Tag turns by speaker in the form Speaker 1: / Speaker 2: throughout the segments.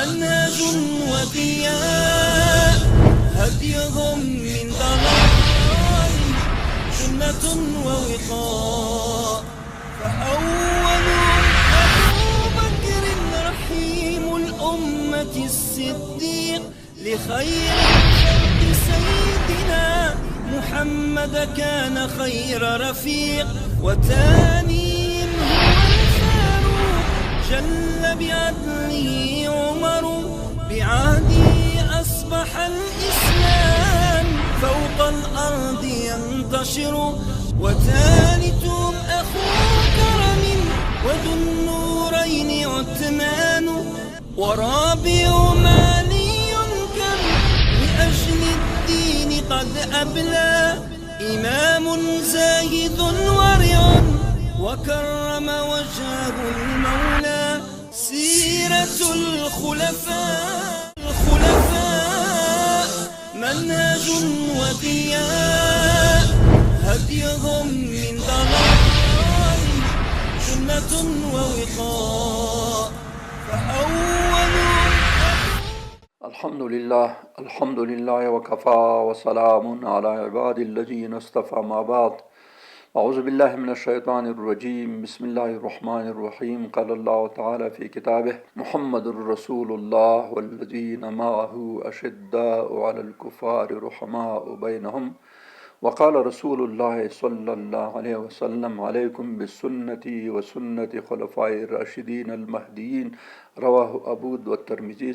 Speaker 1: منهج وضياء هديهم من ضلال سنة ووقاء. فأولهم أبو بكر رحيم الأمة الصديق لخير الخلق سيدنا محمد كان خير رفيق. وتانيهم هو الفاروق جل بعدله عمر بعهده أصبح الإسلام فوق الأرض ينتشر. وثالثهم أخو كرم وذو النورين عثمان. ورابعهم علي كم لأجل الدين قد أبلى إمام زاهد ورع وكرم وجهه المولى. سيرة الخلفاء منهج وضياء هديهم من ضلال سنة ووقاء. فأولهم
Speaker 2: الحمد لله وكفى وسلام على عباد الذين اصطفى ما بعد. أعوذ بالله من الشيطان الرجيم. بسم الله الرحمن الرحيم. قال الله تعالى في كتابه محمد رسول الله والذين معه أشداء على الكفار رحماء بينهم. وقال رسول الله صلى الله عليه وسلم عليكم بسنتي وسنة خلفاء الراشدين المهديين. رواه أبو والترمذي.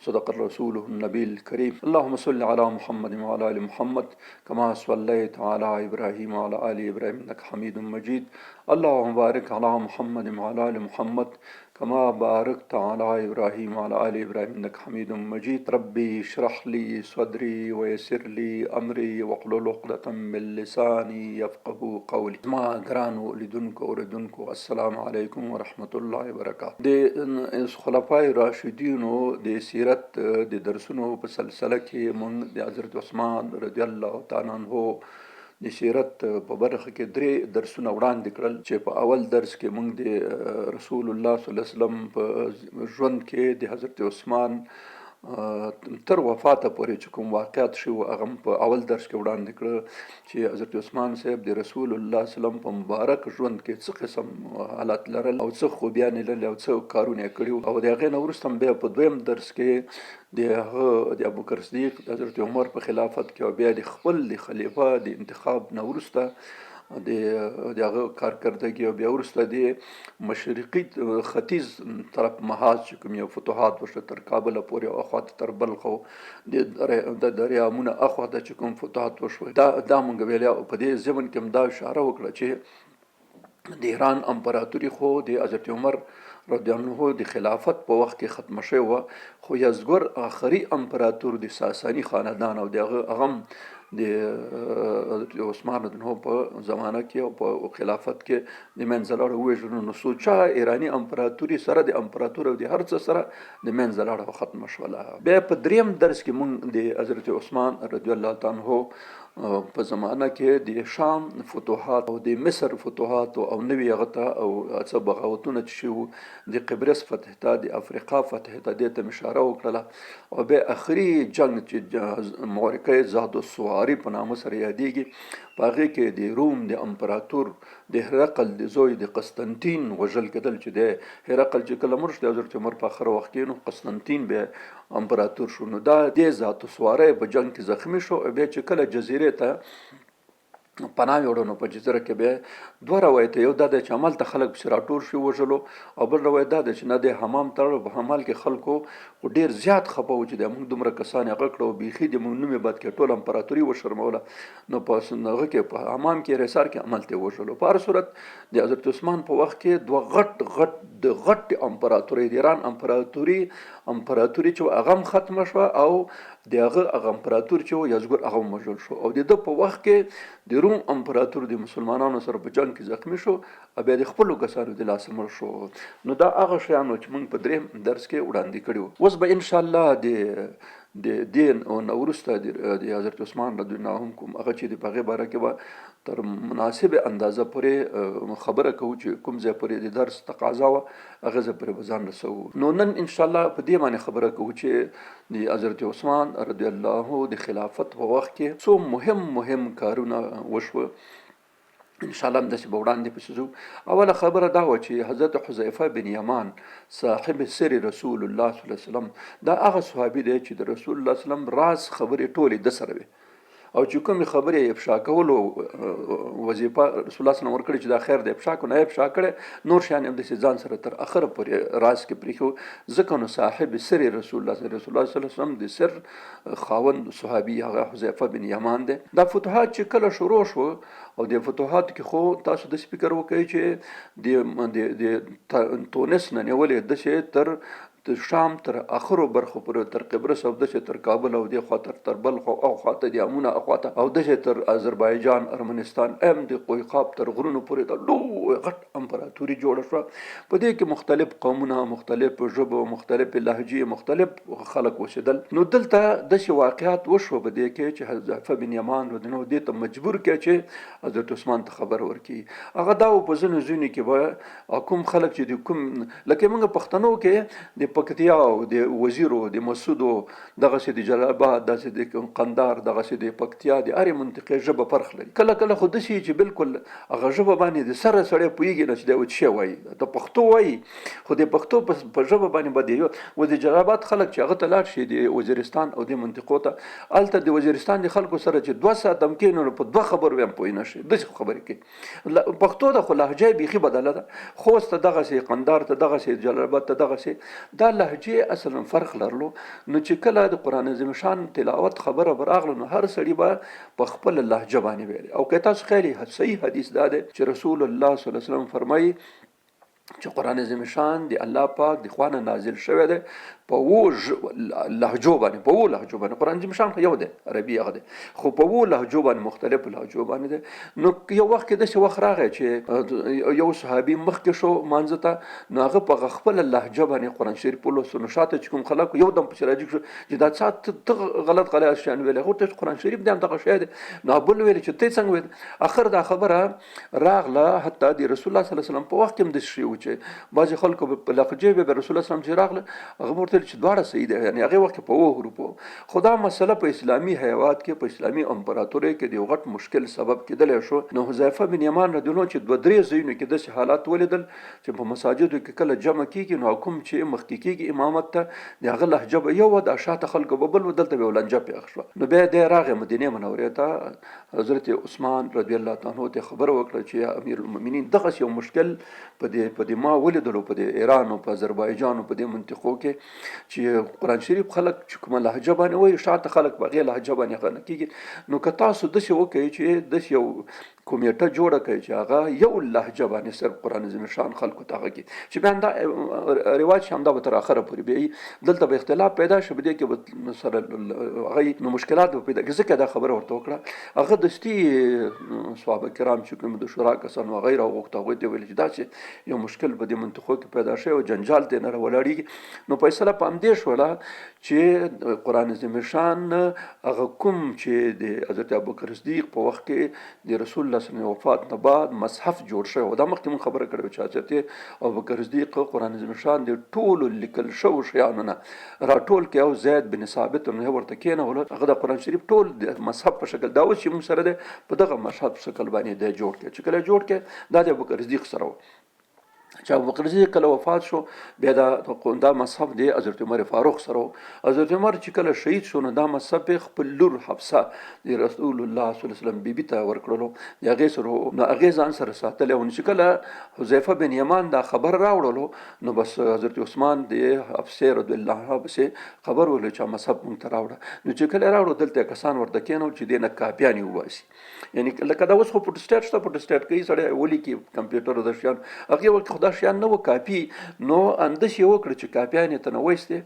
Speaker 2: صدق رسوله النبي الكريم. اللهم صل على محمد وعلى آل محمد كما صليت على إبراهيم وعلى آل إبراهيم إنك حميد مجيد. اللهم بارك على محمد وعلى آل محمد كما باركت على إبراهيم وعلى آل إبراهيم إنك حميد مجيد. ربي اشرح لي صدري ويسر لي أمري واحلل عقدة من لساني يفقه قولي. ما ګرانو لیدونکو اوریدونکو السلام علیکم ورحمة الله وبرکاته. د خلفای راشدینو د سیرت د درسونو په سلسله کې موږ د حضرت عثمان رضی الله تعالی عنہ د سیرت په برخه کې درې درسونه وړاندې کړل چې په اول درس کې موږ د رسول الله صلی الله علیه وسلم په ژوند کې د حضرت عثمان تر وفاته پورې چې کوم واقعات شو هغه په اول درس کې وړاندې کړ چې حضرت عثمان صاحب د رسول الله صلی الله علیه وسلم په مبارک ژوند کې څه قسم حالات لرل او څه خوبیان لرل او څه کارونه کړي او د هغې نه وروسته بیا په دویم درس کې د ابوبکر صدیق حضرت عمر په خلافت کې او بیا د خپل د خلیفه د انتخاب نه وروسته د هغه کارکردګي او بیا وروسته د مشرقي ختیځ طرف محاذ چې کوم یو فتوحات وشو تر کابل پورې او اخواته تر بلخ او د دریامونه اخواته چې کوم فتوحات وشو دا مونږ ویل او په دې ځمن کې هم دا اشاره وکړه چې د ایران امپراتوري خو د حضرت عمر رضی الله عنه د خلافت په وخت کې ختم شوی و خو یزګور آخري امپراتور د ساساني خاندان او دغه اغم د حضرت عثمان رضی الله عنه په زمانه کې او په خلافت کې د منځلاره وژنو نو سوچا ایرانی امپراتوري سره د امپراتور او د هر څه سره د منځلاره ختم شوله. بیا په دریم درس کې مونږ د حضرت عثمان رضی الله تعالی عنه په زمانه کې د شام فتوحات او د مصر فتوحات او نوی غته او څه بغاوتونه چې شو د قبرس فتح ته د افریقا فتح ته د اشاره وکړه او به اخري جنگ چې معرکه زاد السواری په نامه سره یادېږي په هغې کې د روم د امپراتور د هرقل د زوی د قسطنطین وژل کېدل چې د هرقل چې کله مړ شو د حضرت عمر په آخر وخت کې نو قسطنطین بیا امپراتور شو نو دا د ذات السواری په جنگ کې زخمی شو بیا چې کله جزیرې ته پناه یوړو نو په جزیره کې بیا دوه روایت یو دا د چې عمل ته خلک پسې راټول شي وژلو او بل روایت دا د چې نه د حمام تړلو په حمال کې خلکو ډېر زیات خفه و چې د موږ دومره کسان هغه کړه او بیخي د موږ نوم یې بد کړ ټول امپراتوري وشرموله نو په هغه کې په حمام کې رسار کې عمل ته وژلو. په هر صورت د حضرت عثمان په وخت کې دوه غټ امپراتوري د ایران امپراتوري چې هغه ختمه شوه او د هغه امپراتور چې و یزګور هغه وژل شو او د ده په وخت کې د روم امپراتور د مسلمانانو سره په جنګ کې زخمی شو او بیا د خپلو کسانو د لاسه مړ شو. نو دا هغه شیان چې موږ په دریم درس کې وړاندې کړي وو. اوس به انشاءالله د دین او نه وروسته د حضرت عثمان رضی الله عنه کوم هغه چې د هغې باره کې به تر مناسبه اندازه پورې خبره کوو چې کوم ځای پورې د درس تقاضا وه هغه ځای پورې به ځان رسوو. نو نن انشاءالله په دې باندې خبره کوو چې د حضرت عثمان رضی الله د خلافت په وخت کې څو مهم کارونه وشوه. انشاءالله همداسې به وړاندې پسې ځو. اوله خبره دا وه چې حضرت حذیفه بن یمان صاحب سر رسول الله صلی الله علیه وسلم دا هغه صحابي دی چې د رسول الله صلی الله علیه وسلم راز خبرې ټولې د سره وي او چې کومې خبرې افشا کولو وظیفه رسول الله صلی الله علیه وسلم ورکړي چې دا خیر د افشا کو نه افشا کړي نور شیان هم داسې ځان سره تر اخره پورې راز کې پرېښو. ځکه نو صاحب سر رسول الله صلی الله علیه وسلم د سر خاوند صحابي هغه حذیفه بن یمان دی. دا فتوحات چې کله شروع شو او د فتوحات کې خو تاسو د فکر وکړئ چې د تونس نه نیولې داسې تر شام تر اخرو برخو پورې تر قبرس او داسې تر کابل او دې خوا تر بلخ او خواته د امونه اخواته او داسې تر آذربایجان ارمنستان ام د قویقاب تر غرونو پورې د لوی غټ امپراتوري جوړه شوه. په دې کې مختلف قومونه، مختلف ژبو، مختلف لهجې، مختلف خلک اوسېدل. نو دلته داسې واقعات وشوه په دې کې چې حذیفه بن یمان رضی الله عنه دې ته مجبور کړي چې حضرت عثمان ته خبر ورکړي. هغه دا په ځینو ځینو کې به کوم خلک چې د کوم لکه موږ پښتنو کې د پکتیا او د وزیرو د مسعودو دغسې د جلال آباد داسې د قندار دغسې د پکتیا د هرې منطقې ژبه فرق لري. کله کله خو داسې چې بالکل هغه ژبه باندې د سره سړی پوهېږي نه چې دی څه شی وایي د پښتو وایي خو د پښتو په ژبه باندې به دی و د جلال آباد خلک چې هغه ته لاړ شي د وزیرستان او د منطقو ته هلته د وزیرستان د خلکو سره چې 2 ساعت هم کښېنو نو په 2 خبرو هم پوه نه شي داسې خبرې کوي. پښتو د خو لهجه بیخي بدله ده. خوست ته دغسې قندار ته دغسې جلال آباد ته دغسې دا لهجې اصلا فرق لرلو. نو چې کله د قرآن عظیم شان تلاوت خبره براغله نو هر سړي به په خپل لهجه باندې ویلي. او که تاسو خیالي صحیح حدیث دا دی چې رسول الله صلی الله علیه وسلم فرمایي چې قرآن عظیم شان د الله پاک د خوا نه نازل شوی دی په 2 لهجو باندې قرآن عظیم شان خو یو دی عربي هغه دی خو په 2 لهجو باندې مختلف لهجو باندې دی. نو یو وخت کې داسې وخت راغی چې یو صحابي مخکې شو مانځه ته نو هغه په خپله لهجه باندې قرآن شریف ولوستو نو شاته چې کوم خلک یو دم پسې راجګ شو چې دا څه غلط شیان ویلي هغه ته قرآن شریف دی هم دغه شی دی. نو بل ویلي چې ته څنګه ویل اخر دا خبره راغله حتی د رسول الله صلی الله علیه وسلم په وخت کې هم داسې شی و چې بعضې خلکو په لهجې به رسول الله صلی الله علیه وسلم چې راغله هغه ورته چې دواړه صحیح دی یعنې هغې وخت کې په 2 حروفو خو دا مسله په اسلامي حیوات کې په اسلامي امپراتورۍ کې د یو غټ مشکل سبب کېدلی شو. نو حذیفه بن یمان رضی الله عنه چې 2-3 ځایونو کې داسې حالات ولیدل چې په مساجدو کې کله جمع کېږي نو کوم چې مخکې کېږي امامت ته د هغه لهجه به یو وه د شاته خلکو به بل و دلته به یو لنجه پېښ شوه. نو بیا دی راغی مدینې منورې ته حضرت عثمان رضی الله عنه ته خبره وکړه چې امیر المؤمنین دغسې یو مشکل په دې ما ولیدلو په د ایران او په آذربایجان او په دې منطقو کې چې قرآن شریف خلک چې کومه لهجه باندې وایي شاته خلک په هغې لهجه باندې هغه نه کېږي. نو که تاسو داسې وکړئ چې داسې یو کمیټه جوړه کړئ چې هغه یو لهجه باندې صرف قرآن عظیم شان خلکو ته هغه کړي چې بیا همدا رواج چې همدا به تر اخره پورې بیا دلته به اختلاف پیدا شي په دې کې به سره هغه نو مشکلات به پیدا کړي. ځکه دا خبره ورته وکړه هغه دستي صحابه کرام چې کوم د شورا کسان وغیره وغوښته هغوی ته ویل چې داسې یو مشکل په دې منطقو کې پیدا شوی او جنجال ته نه راولاړېږي. نو فیصله په همدې شوله چې قرآن عظیم شان هغه کوم چې د حضرت ابوبکر صدیق په وخت کې د رسول الله صلی الله علیه وسلم وفات نه بعد مصحف جوړ شوی و. دا مخکې مونږ خبره کړې وه چې حضرت ابوبکر صدیق قرآن عظیم شان د ټولو لیکل شوو شیانو نه راټول کړی او زید بن ثابت نو ورته کېنولو هغه د قرآن شریف ټول د مصحف په شکل دا اوس چې مونږ سره دی په دغه مصحف په شکل باندې دی جوړ کړی چې کله جوړ کړی دا د ابوبکر صدیق سره و چې ابوبکر صدیق کله وفات شو بیا دا مصحف دی حضرت عمر فاروق سره و. حضرت عمر چې کله شهید شو نو دا مصحف خپل لور حفصه د رسول الله صلی الله علیه وسلم بیبي ته ورکړلو د هغې سره نو هغې ځان سره ساتلی و. نو چې کله حذیفه بن یمان دا خبر راوړلو نو بس حضرت عثمان د حفصې رضی الله عنها پسې خبر ویلو چې مصحف مونږ ته راوړه. نو چې کله راوړو دلته کسان ورته کېنول چې دې نه کاپیان یې وباسي یعنې لکه دا اوس خو فوټوسټیټ شته فوټوسټیټ کوي سړی ولیکي کمپیوټر او دا شیان هغې وخت خو دا شیان نه و کافي، نو اندېښې وکړه چې کافیان یې ته نه وایستې.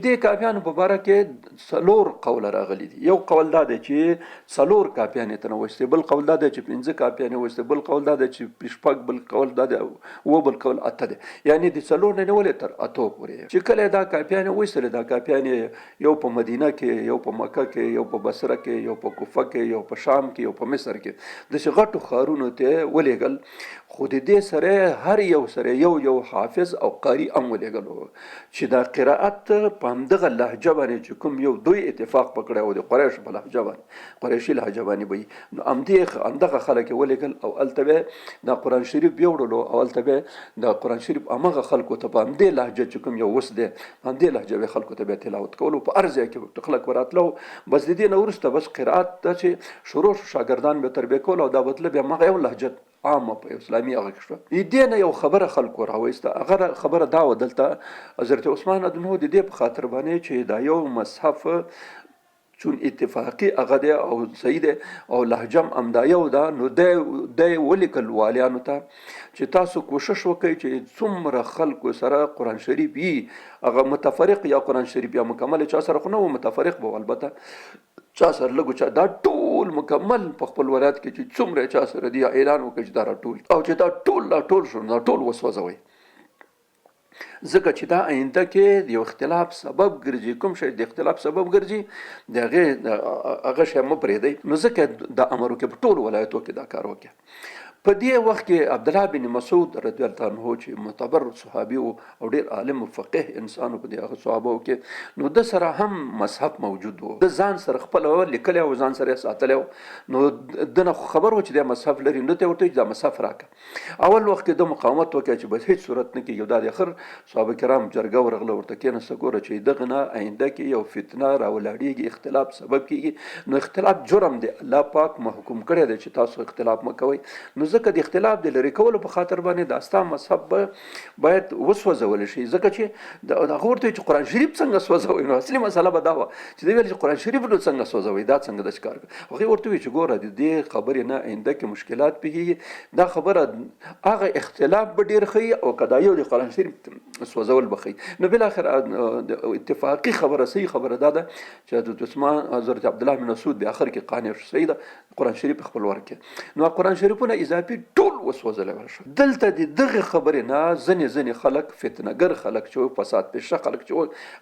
Speaker 2: دې کافیانو په باره کې 4 قوله راغلي دي. یو قول دا دی چې 4 کافیان یې ته نه وایستې، بل قول دا دی چې 5 کافیان یې وایستې، بل قول دا دی چې 6، بل قول دا دی 7، بل قول 8 دی. یعنې د 4 نه نیولې تر 8 پورې چې کله دا کافیان یې وایستلې، دا کافیان یو په مدینه کې، یو په مکه کې، یو په بصره کې، یو په کوفه کې، یو په شام کې، یو په مصر کې، داسې غټو ښارونو ته ولېږل. خو د دې سره هر یو سره یو حافظ او قاری هم ولېږلو چې دا قرائت په همدغه لهجه باندې چې کوم یو دوی اتفاق پکړی و د قریش په لهجه باندې، قریشي لهجه باندې به نو همدغه خلک یې ولېږل او هلته به دا قرآن شریف بیوړلو او هلته به دا قرآن شریف همغه خلکو ته په همدې لهجه چې کوم یو اوس دی همدې لهجه به خلکو ته به تلاوت کولو. په هر ځای کې خلک وراتلو. بس د دې نه وروسته بس قرائت دا چې شروع شو، شاګردان به تربیه کول او دا مطلب همغه یو لهجه عامه په اسلامي هغه کې شوه. دې نه یو خبره خلکو راوایسته. هغه خبره دا و دلته حضرت عثمان ادنو د دې په خاطر باندې چې دا یو مصحف چون اتفاقی هغه دی او صحیح دی او لهجه هم دا یو ده، نو دی ولیکل والیانو ته چې تاسو کوشش وکړئ چې څومره خلکو سره قرآن شریف وي، هغه متفرق یا قرآن شریف یا مکمل چا سره خو نه و، متفرق به البته چا سره لږو چا دا ټول مکمل په خپل ولایت کې چې څومره چا سره دی اعلان وکړي چې دا راټول او چې دا ټول شو دا ټول وسوځوئ، ځکه چې دا آینده کې د یو اختلاف سبب ګرځي. کوم شی د اختلاف سبب ګرځي د هغه شی مه پرېږدئ. نو ځکه دا امر وکړي په ټولو ولایتو کې دا کار وکړي. په دې وخت کې عبدالله بن مسعود رضی الله عنه چې معتبر صحابي او ډېر عالم او فقيه انسان په دې هغه صحابو کې، نو د سره هم مصحف موجود و، د ځان سره خپل لیکلی او ځان سره ساتلی و. نو دنه خبر و چې د مصحف لري، نو ته ورته دا مصحف راکړه. اول وخت کې د مقاومت وکړه چې بس هیڅ صورت نه کېږي. دا د اخر صحابه کرام جرګه ورغله ورته کېناسته، ګوره چې دغه نه آینده کې یو فتنه راولاړېږي، اختلاف سبب کېږي. نو اختلاف جرم دی، الله پاک محکوم کړی دی چې تاسو اختلاف مه کوئ. نو ځکه د اختلاف د لرې کولو په خاطر باندې دا ستا مذهب باید وسوځول شي. ځکه چې هغه ورته چې قرآن شریف څنګه سوځوئ، نو اصلي مسله به دا وه چې دوی ویل چې قرآن شریف نو څنګه سوځوئ، دا څنګه داسې کار کوي. هغې ورته وویل چې ګوره د دې خبرې نه آینده کې مشکلات پېښېږي، دا خبره هغه اختلاف به ډېر ښیي او که دا یو د قرآن شریف سوځول به ښیي. نو بالاخره اتفاقي خبره صحیح خبره دا ده چې حضرت عثمان حضرت عبدالله بن مسعود د اخر کې قانع شو، صحیح ده، قرآن شریف خپل ورکړي. نو قرآن شریفونه اضافي ټول وسوځلی ورشو. دلته د دغه خبرې نه ځینې خلک فتنهګر خلک چې فساد پیشه خلک چې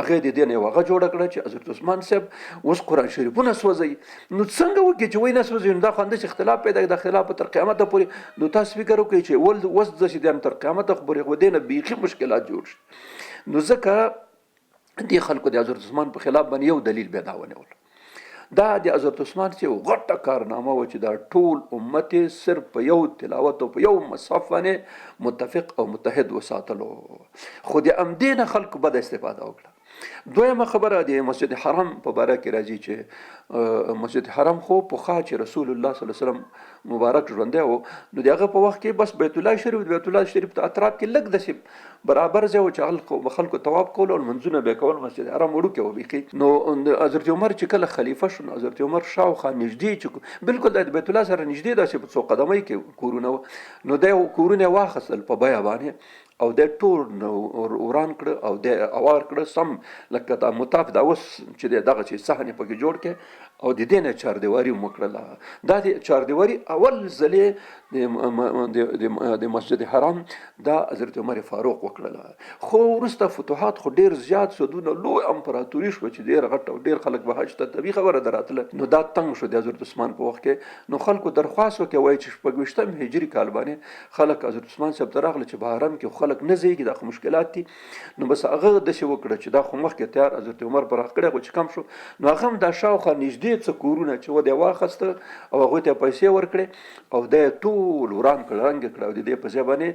Speaker 2: هغې د دې نه یو هغه جوړه کړه چې حضرت عثمان صاحب اوس قرآن شریفونه سوځوي. نو څنګه وکړي چې وایي نه سوځوي، نو دا خو همداسې اختلاف پیدا کړي، دا اختلاف تر قیامته پورې. نو تاسو فکر وکړئ چې اوس داسې دی تر قیامته پورې خو دې نه بیخي مشکلات جوړ شي. نو ځکه دې خلکو د حضرت عثمان په خلاف باندې یو دلیل بیا دا ونیول. دا د حضرت عثمان چې غټه کارنامه و چې دا ټول امت صرف په یو تلاوت او په یو مصحف باندې متفق او متحد وساتلو. خو د همدې نه خلکو بده استفاده وکړه. دویمه خبره د مسجد حرام په باره کې راځي چې مسجد حرام خو پخوا چې رسول الله صلی الله علیه وسلم مبارک ژوندی و، نو د هغه په وخت کې بس بیت الله شریف په اطراف کې لږ داسې برابر ځای و چې خلکو طواف کول او لمونځونه به یې کول. مسجد حرام وړوکی و بیخي. نو حضرت عمر چې کله خلیفه شو، حضرت عمر شاوخوا نږدې چې بالکل د بیت الله سره نږدې داسې په څو قدمۍ کې کورونه و، نو دی کورونه یې واخیستل په بیه باندې او د ټول وران کړه او د اوار کړه سم لکه دا مطاف دا اوس چې دغه چې صحنې پکې جوړ کړي او د دې نه چاردیواري وکړله. دا د چاردیواري اول ځلې د مسجد حرام دا حضرت عمر فاروق وکړله. خو وروسته فتوحات خو ډېر زیات سودونه لوی امپراتوري شوه چې ډېر غټ او ډېر خلک به حج ته طبیعي خبره ده راتله. نو دا تنګ شو د حضرت عثمان په وخت کې. نو خلکو درخواست وکړ وایي چې 26 هجري کال باندې خلک حضرت عثمان صاحب ته راغله چې په حرم کې خلک نه ځایږي، دا خو مشکلات دي. نو بس هغه داسې وکړه چې دا خو مخکې تیار حضرت عمر پراخ کړی خو چې کم شو، نو هغه هم دا شاوخوا نږدې څه کورونه چې و دی واخیسته او هغوی ته پیسې ورکړې او دی ټول وران کړه، رنګ کړه او د دې په ځای باندې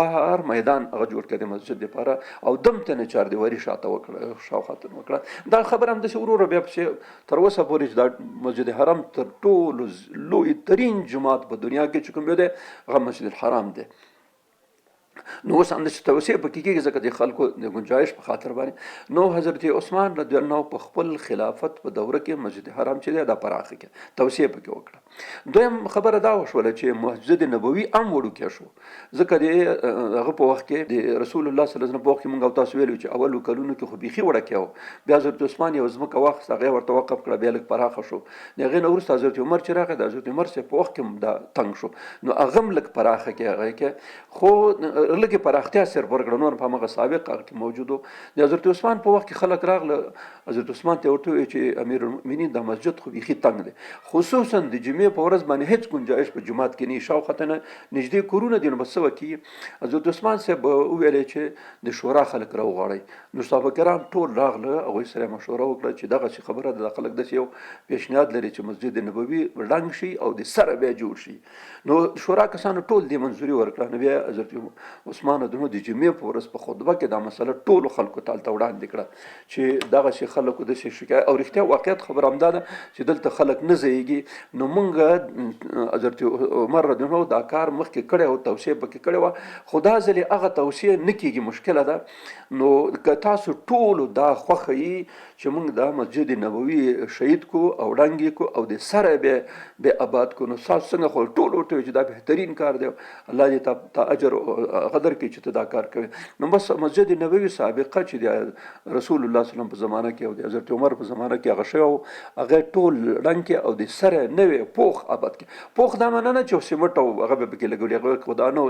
Speaker 2: هر میدان هغه جوړ کړه د مسجد لپاره او دم ته نه چاردیواري شاته وکړه، شاوخوا ته وکړه. دا خبره همداسې ورو بیا پسې تر اوسه پورې چې دا مسجد حرام تر ټولو لوی ترین جومات په دنیا کې چې کوم یو دی هغه مسجد الحرام دی. نو اوس همداسې توصیه پکې کېږي ځکه د خلکو د ګنجایش په خاطر باندې. نو حضرت عثمان رضی الله عنه په خپل خلافت په دوره کې مسجد حرام چې دی دا پراخه کړه، توصیه پکې وکړه. دویم خبره دا وشوله چې مسجد نبوي هم وړوکی شو، ځکه د هغه په وخت کې د رسول الله صلی الله علیه وسلم په وخت کې موږ او تاسو ویلو چې اولو کلونو کې خو بیخي وړکی و، بیا حضرت عثمان یو ځمکه واخیسته، هغه ورته وقف کړه، بیا لږ پراخه شو. د هغې نه وروسته حضرت عمر چې راغی، د حضرت عمر صاحب په وخت کې دا تنګ شو، نو هغه هم لږ پراخه کې هغه کې خو لږې پراختیا صرف ورکړه، نور په همغه سابق هغه کې موجود و. د حضرت عثمان په وخت کې خلک راغله، حضرت عثمان ته ورته وویل چې امیر المؤمنین دا مسجد خو بیخي تنګ دی، خصوصا د جمعې په ورځ باندې هېڅ گنجایش په جومات کې نه، شاوخوا نه نږدې کورونه دي، نو بس څه وکړي. حضرت عثمان صاحب وویل چې د شورا خلک راوغواړئ. نو صحابه کرام ټول راغله، هغوی سره مشوره وکړه چې دغسې خبره ده، خلک داسې یو پیشنهاد لري چې مسجد نبوي ړنګ شي او د سره بیا جوړ شي. نو شورا کسانو ټول دې منظوري ورکړه. نو بیا حضرت عثمان د جمعې په ورځ په خطبه کې دا مسله ټولو خلکو ته هلته وړاندې کړه چې دغسې خلکو داسې شکایت، او رښتیا واقعیت خبره همدا ده چې دلته خلک نه ځایږي. نو موږ حضرت عمر رضی الله عنه دا کار مخکې کړی او توصیه پکې کړې وه، خو دا ځلې هغه توصیه نه کېږي، مشکله ده. نو که تاسو ټولو دا خوښه یي چې موږ دا مسجد نبوي شهید کو او ړنګ کو او د سره بیا آباد کو، نو تاسو څنګه خو ټول ورته وایي چې دا بهترین کار دی، الله دې تا اجر قدر کړي چې ته دا کار کوي. نو بس مسجد نبوي سابقه چې د رسول الله صلی الله علیه وسلم په زمانه کې او د حضرت عمر په زمانه کې هغه شوی و، هغه ټول ړنګ کې او د سره نوې پوخ آباد کې. پوخ دا معنی نه چې سیمټ او هغه به پکې لګولي، هغه خو دا نه،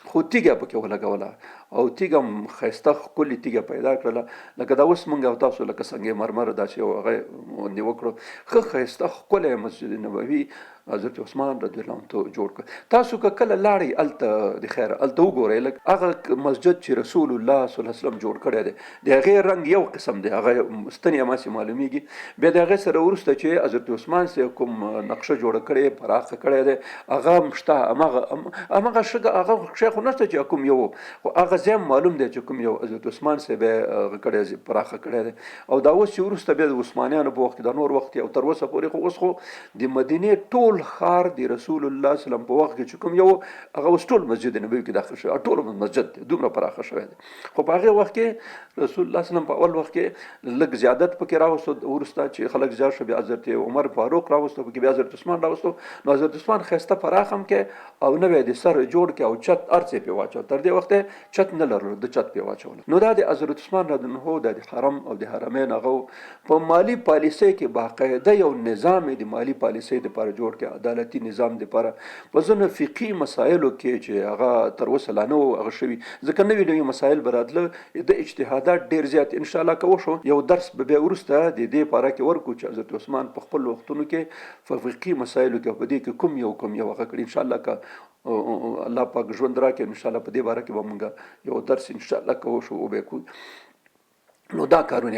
Speaker 2: خو تیږه پکې ولګوله او تیږه هم ښایسته ښکلې تیږه پیدا کړله، لکه دا اوس موږ او تاسو لکه سنگ مرمر داسې هغه باندې وکړو، ښه ښایسته ښکلی مسجد نبوي حضرت عثمان رضی الله عنه جوړ کړ. تاسو که کله لاړئ هلته د خیر هلته وګورئ لږ هغه مسجد چې رسول الله صلی الله علیه وسلم جوړ کړی دی، د هغې رنګ یو قسم دی، هغه ستنې هماسې معلومیږي. بیا د هغې سره وروسته چې حضرت عثمان صاحب کوم نقشه جوړه کړې پراخه کړی دی، هغه هم شته، همغه شګه هغه شی خو نشته چې کوم یو، خو هغه ځای هم معلوم دی چې کوم یو حضرت عثمان صاحب هغه کړی پراخه کړی دی. او دا اوس چې وروسته بیا د عثمانیانو په وخت کې دا نور وخت او تر اوسه پورې، خو اوس خو د مدینې ټول خار د رسول الله صلی الله علیه وسلم په وخت کې چې کوم یو هغه اوس ټول مسجد نبوي کې داخل شوی، ټول مسجد دی دومره پراخه شوی دی. خو په هغې وخت کې رسول الله صلی الله علیه وسلم په اول وخت کې لږ زیادت پکې راوستو، وروسته چې خلک زیات شو بیا حضرت عمر فاروق راوستو پکې، بیا حضرت عثمان راوستو. نو حضرت عثمان ښایسته پراخ هم کې او نوی د سر جوړ کې او چت هر څه پې واچو، تر دې وخته چت نه لرلو، د چت پې واچوله. نو دا د حضرت عثمان رضی الله عنه د حرم او د حرمین هغه په مالی پالیسۍ کې باقاعده یو نظام د مالی پالیسۍ دپاره جوړ کې، عدالتي نظام دپاره په ځینو فقهي مسایلو کې چې هغه تر اوسه لا نه و هغه شوي، ځکه نوي نوي مسایل به راتله، د اجتهادات ډېر زیات انشاءالله که وشو. یو درس به بیا وروسته د دې پاره کې ورکړو چې حضرت عثمان په خپل وختونو کې په فقهي مسایلو کې په دې کې کوم یو هغه کړي، انشاءالله که الله پاک ژوند راکړي انشاءالله په دې باره کې به موږ یو درس انشاءالله که وشو وبه کوو. نو دا کارونه